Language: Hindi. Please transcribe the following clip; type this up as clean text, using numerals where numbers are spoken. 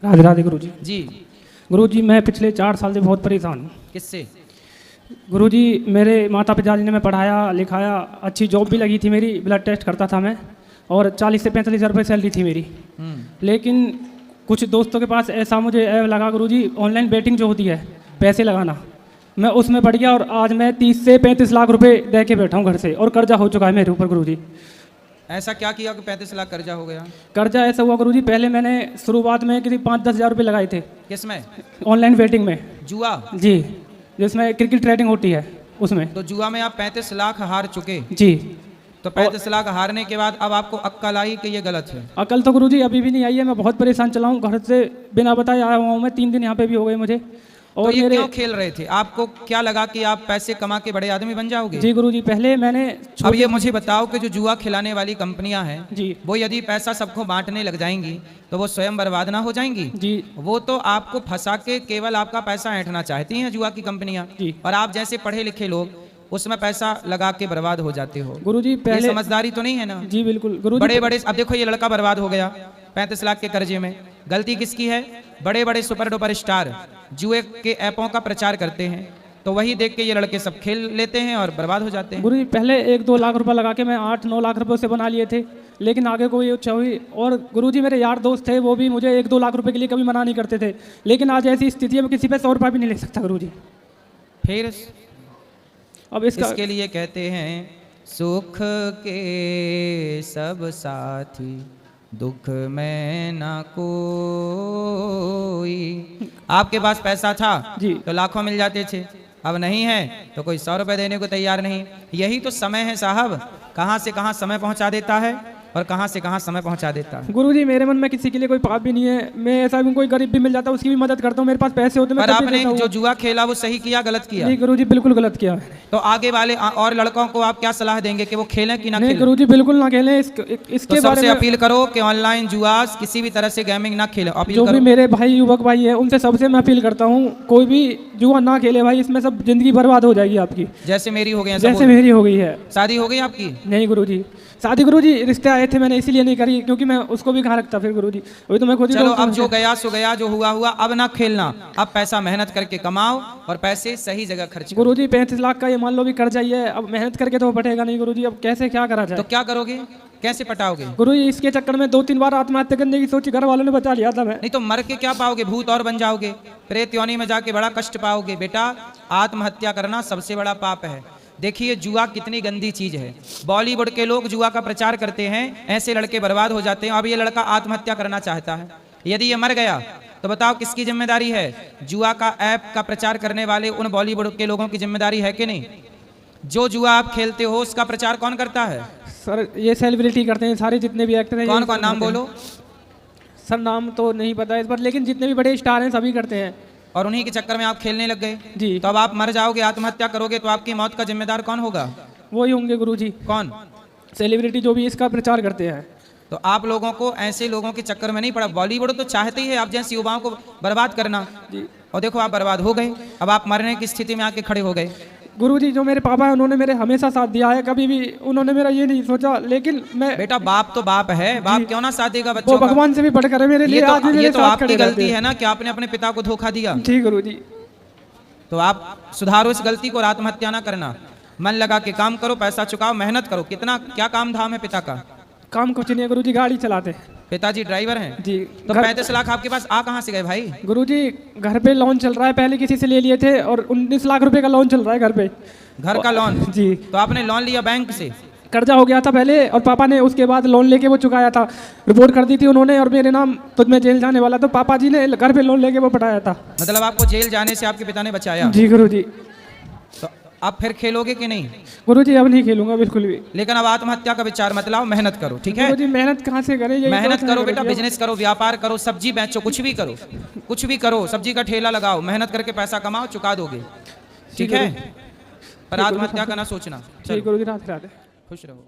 राधे राधे गुरुजी। जी। गुरुजी मैं पिछले 4 साल से बहुत परेशान हूँ। किससे? गुरुजी मेरे माता पिताजी ने मैं पढ़ाया लिखाया, अच्छी जॉब भी लगी थी मेरी, ब्लड टेस्ट करता था मैं और 40 से 45 हज़ार रुपये सैलरी थी मेरी। लेकिन कुछ दोस्तों के पास ऐसा मुझे ऐप लगा गुरुजी, ऑनलाइन बेटिंग जो होती है पैसे लगाना, मैं उसमें पड़ गया और आज मैं 30 से 35 लाख रुपए दे के बैठा हूँ घर से और कर्जा हो चुका है मेरे ऊपर गुरुजी। ऐसा क्या किया कि 35 लाख कर्जा हो गया? कर्जा ऐसा हुआ गुरुजी, पहले मैंने शुरुआत में किसी 5-10 हज़ार रुपये लगाए थे। किसमें? ऑनलाइन बेटिंग में। जुआ? जी, जिसमें क्रिकेट ट्रेडिंग होती है उसमें। तो जुआ में आप 35 लाख हार चुके? जी। तो 35 लाख हारने के बाद अब आपको अक्ल आई कि ये गलत है? अकल तो गुरुजी अभी भी नहीं आई है, मैं बहुत परेशान चला हूँ, घर से बिना बताए आया हुआ हूँ मैं, 3 दिन यहाँ पे भी हो गए मुझे। और तो ये क्यों खेल रहे थे? आपको क्या लगा कि आप पैसे कमा के बड़े आदमी बन जाओगे? जी गुरुजी, पहले मैंने अब ये मुझे बताओ कि जो जुआ खिलाने वाली कंपनियां हैं जी, वो यदि पैसा सबको बांटने लग जाएंगी तो वो स्वयं बर्बाद ना हो जाएंगी? जी। वो तो आपको फंसा के केवल आपका पैसा ऐंठना चाहती हैं जुआ की कंपनियां, और आप जैसे पढ़े लिखे लोग उसमें पैसा लगा के बर्बाद हो जाते हो। गुरुजी पहले समझदारी तो नहीं है ना? जी बिल्कुल गुरुजी। बड़े बड़े, अब देखो ये लड़का बर्बाद हो गया 35 लाख के कर्जे में, गलती किसकी है? बड़े बड़े सुपर डुपर स्टार जुए के ऐपों का प्रचार करते हैं, तो वही देख के ये लड़के सब खेल लेते हैं और बर्बाद हो जाते हैं। गुरुजी पहले 1-2 लाख रुपए लगा के मैं 8-9 लाख रुपए उससे बना लिए थे, लेकिन आगे कोई इच्छा हुई। और गुरुजी मेरे यार दोस्त थे, वो भी मुझे 1-2 लाख रुपए के लिए कभी मना नहीं करते थे, लेकिन आज ऐसी स्थिति है मैं किसी पे 100 रुपये भी नहीं ले सकता गुरुजी। फिर अब इसके लिए कहते हैं सुख के सब साथी दुख में ना कोई। आपके पास पैसा था जी, तो लाखों मिल जाते थे, अब नहीं है तो कोई 100 रुपए देने को तैयार नहीं। यही तो समय है साहब, कहाँ से कहाँ समय पहुँचा देता है और कहाँ से कहाँ समय पहुँचा देता है। गुरुजी मेरे मन में किसी के लिए कोई पाप भी नहीं है, मैं ऐसा भी कोई गरीब भी मिल जाता है उसकी भी मदद करता हूँ, मेरे पास पैसे होते पर आपने जो जुआ खेला वो सही किया गलत किया? नहीं गुरुजी बिल्कुल गलत किया। तो आगे वाले और लड़कों को आप क्या सलाह देंगे कि वो खेलें कि ना खेलें? गुरुजी बिल्कुल ना खेलें। इसके तो बारे में अपील करो कि ऑनलाइन जुआ किसी भी तरह से गेमिंग ना खेले। जो भी मेरे भाई युवक भाई है उनसे सबसे मैं अपील करता हूँ, कोई भी जुआ ना खेले भाई, इसमें सब जिंदगी बर्बाद हो जाएगी आपकी, जैसे मेरी हो गई। जैसे मेरी हो गई है। शादी हो गई आपकी? नहीं गुरुजी, शादी गुरुजी रिश्ते आए थे, मैंने इसीलिए नहीं करी क्योंकि मैं उसको भी कहाँ रखता फिर गुरुजी, वही तो मैं खुद ही। चलो अब जो गया सो गया, जो हुआ हुआ, अब ना खेलना, अब पैसा मेहनत करके कमाओ और पैसे सही जगह खर्च करो। गुरुजी 35 लाख का ये मान लो भी कर्जा ही है, अब मेहनत करके तो पटेगा नहीं गुरुजी, अब कैसे क्या करा जाए? तो क्या करोगे, कैसे पटाओगे? गुरुजी इसके चक्कर में 2-3 बार आत्महत्या करने की सोची, घर वालों ने बचा लिया था मैं। नहीं तो मर के क्या पाओगे, भूत और बन जाओगे, प्रेत योनि में जाके बड़ा कष्ट पाओगे। बेटा आत्महत्या करना सबसे बड़ा पाप है। देखिए जुआ कितनी गंदी चीज है, बॉलीवुड के लोग जुआ का प्रचार करते हैं, ऐसे लड़के बर्बाद हो जाते हैं। अब ये लड़का आत्महत्या करना चाहता है, यदि ये मर गया तो बताओ किसकी जिम्मेदारी है? जुआ का ऐप का प्रचार करने वाले उन बॉलीवुड के लोगों की जिम्मेदारी है कि नहीं? जो जुआ आप खेलते हो उसका प्रचार कौन करता है? सर ये सेलिब्रिटी करते हैं सारे, जितने भी एक्टर हैं। कौन कौन नाम बोलो? सर नाम तो नहीं पता इस पर, लेकिन जितने भी बड़े स्टार हैं सभी करते हैं। और उन्हीं के चक्कर में आप खेलने लग गए जी। तो अब आप मर जाओगे, आत्महत्या करोगे, तो आपकी मौत का जिम्मेदार कौन होगा? वही होंगे गुरुजी। कौन? सेलिब्रिटी जो भी इसका प्रचार करते हैं। तो आप लोगों को ऐसे लोगों के चक्कर में नहीं पड़ा। बॉलीवुड तो चाहते ही है आप जैसे युवाओं को बर्बाद करना जी। और देखो आप बर्बाद हो गए, अब आप मरने की स्थिति में आके खड़े हो गए। गुरुजी जो मेरे पापा है उन्होंने मेरे हमेशा साथ दिया है, कभी भी उन्होंने मेरा ये नहीं सोचा, लेकिन मैं। बेटा बाप तो बाप है, बाप क्यों ना साथ देगा बच्चों वो भगवान से भी बढ़कर है मेरे लिए। ये तो आपकी गलती है ना कि आपने अपने पिता को धोखा दिया। जी गुरुजी। तो आप सुधारो इस गलती को और आत्महत्या ना करना, मन लगा के काम करो, पैसा चुकाओ, मेहनत करो। कितना क्या काम धाम है पिता का? काम कुछ नहीं है गुरुजी, गाड़ी चलाते हैं। पिताजी ड्राइवर हैं जी। तो 35 लाख आपके पास आ कहाँ से गए भाई? गुरुजी घर पे लोन चल रहा है, पहले किसी से ले लिए थे और 19 लाख रुपए का लोन चल रहा है घर पे। घर का लोन? जी। तो आपने लोन लिया बैंक से? कर्जा हो गया था पहले और पापा ने उसके बाद लोन लेके वो चुकाया था, रिपोर्ट कर दी थी उन्होंने और मेरे नाम, तो मैं जेल जाने वाला, तो पापा जी ने घर पे लोन लेके वो पटाया था। मतलब आपको जेल जाने से आपके पिता ने बचाया? जी गुरुजी। तो आप फिर खेलोगे कि नहीं? गुरुजी अब नहीं खेलूंगा बिल्कुल भी। लेकिन अब आत्महत्या का विचार मत लाओ, मेहनत करो, ठीक है? गुरुजी मेहनत कहाँ से करें? मेहनत करो बेटा, बिजनेस करो, व्यापार करो, सब्जी बेचो, कुछ भी करो, कुछ भी करो, सब्जी का ठेला लगाओ, मेहनत करके पैसा कमाओ, चुका दोगे, ठीक है? पर आत्महत्या का ना सोचना। गुरुजी राधे राधे। खुश रहो।